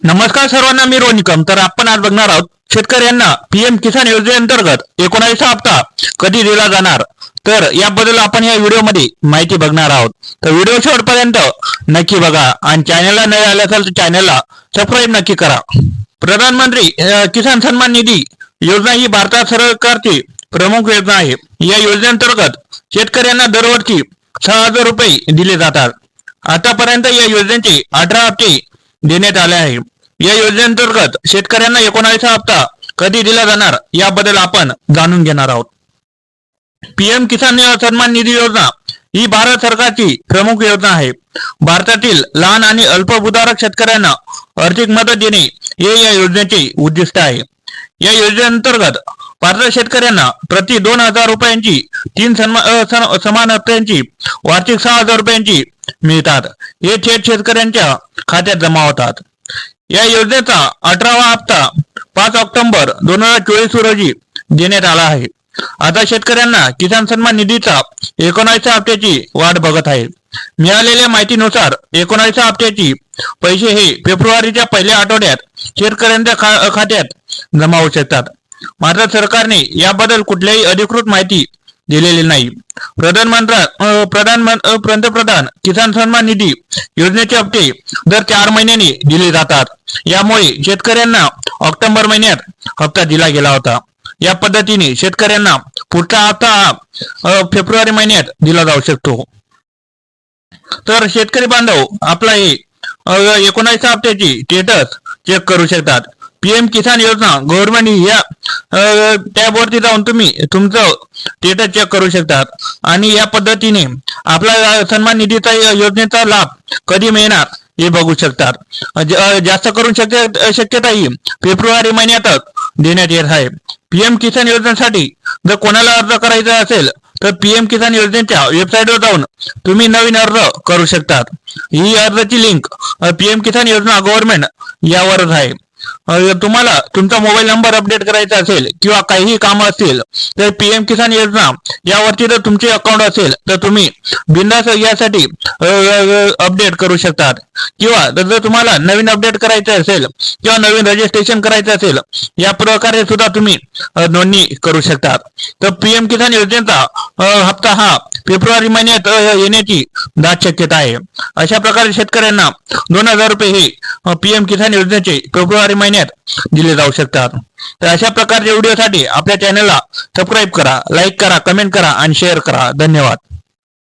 नमस्कार सर्वांना, मी रोनिकम. तर आपण आज बघणार आहोत शेतकऱ्यांना पीएम किसान योजनेअंतर्गत 19वा हप्ता कधी दिला जाणार. तर याबद्दल आपण या व्हिडिओमध्ये माहिती बघणार आहोत. तर व्हिडिओ शेवटपर्यंत नक्की बघा आणि चॅनलला नवीन आले असेल तर चॅनलला सबस्क्राईब नक्की करा. प्रधानमंत्री किसान सन्मान निधी योजना ही भारत सरकारची प्रमुख योजना आहे. या योजनेअंतर्गत शेतकऱ्यांना दरवर्षी 6,000 रुपये दिले जातात. आतापर्यंत या योजनेचे 18 हप्ते देण्यात आले आहे. या योजनेअंतर्गत शेतकऱ्यांना 19वा हप्ता कधी दिला जाणार याबद्दल आपण जाणून घेणार आहोत. पीएम किसान सन्मान निधी योजना ही भारत सरकारची प्रमुख योजना आहे. भारतातील लहान आणि अल्पभूधारक शेतकऱ्यांना आर्थिक मदत देणे हे या योजनेचे उद्दिष्ट आहे. या योजनेअंतर्गत पात्र शेतकऱ्यांना प्रति 2,000 रुपयांची 3 समान हप्त्यांची वार्षिक 6,000 रुपयांची मिळतात. हे थेट शेतकऱ्यांच्या खात्यात जमा होतात. या योजनेचा 18वा हप्ता 5 ऑक्टोबर 2024 रोजी देण्यात आला आहे. आता शेतकऱ्यांना किसान सन्मान निधीचा 19व्या हप्त्याची वाट बघत आहे. मिळालेल्या माहितीनुसार 19व्या हप्त्याची पैसे हे फेब्रुवारीच्या पहिल्या आठवड्यात शेतकऱ्यांच्या खात्यात जमा होऊ शकतात. मात्र सरकारने याबद्दल कुठल्याही अधिकृत माहिती दिलेली नाही. पंतप्रधान किसान सन्मान निधी योजनेचे हप्ते दर 4 महिन्यांनी दिले जातात. यामुळे शेतकऱ्यांना ऑक्टोबर महिन्यात हप्ता दिला गेला होता. या पद्धतीने शेतकऱ्यांना पुढचा हप्ता फेब्रुवारी महिन्यात दिला जाऊ शकतो. तर शेतकरी बांधव आपला हे 19व्या हप्त्याची स्टेटस चेक करू शकतात. पीएम किसान योजना गव्हर्नमेंट या टॅबवरती जाऊन तुम्ही तुमचं स्टेटस चेक करू शकतात आणि या पद्धतीने आपला सन्मान निधीचा योजनेचा लाभ कधी मिळणार हे बघू शकतात. जास्त करून शक्यता ही फेब्रुवारी महिन्यातच देण्यात येत आहे. पीएम किसान योजनेसाठी जर कोणाला अर्ज करायचा असेल तर पीएम किसान योजनेच्या वेबसाईटवर जाऊन तुम्ही नवीन अर्ज करू शकतात. ही अर्जाची लिंक पीएम किसान योजना गव्हर्नमेंट यावरच आहे. तुम्हाला तुमचा मोबाईल नंबर अपडेट करायचा असेल किंवा काहीही काम असतील तर पीएम किसान योजना यावरती जर तुमचे अकाउंट असेल तर तुम्ही बिनधास्त यासाठी अपडेट करू शकतात. किंवा जर तुम्हाला नवीन अपडेट करायचं असेल किंवा नवीन रजिस्ट्रेशन करायचं असेल या प्रकारे सुद्धा तुम्ही नोंदणी करू शकतात. तर पीएम किसान योजनेचा हप्ता हा फेब्रुवारी महिन्यात येण्याची दाट शक्यता आहे. अशा प्रकारे शेतकऱ्यांना 2,000 रुपये हे पीएम किसान योजनेचे फेब्रुवारी महिन्यात दिले जाऊ शकतात. तर अशा प्रकारच्या व्हिडिओसाठी आपल्या चॅनलला सबस्क्राईब करा, लाईक करा, कमेंट करा आणि शेअर करा. धन्यवाद.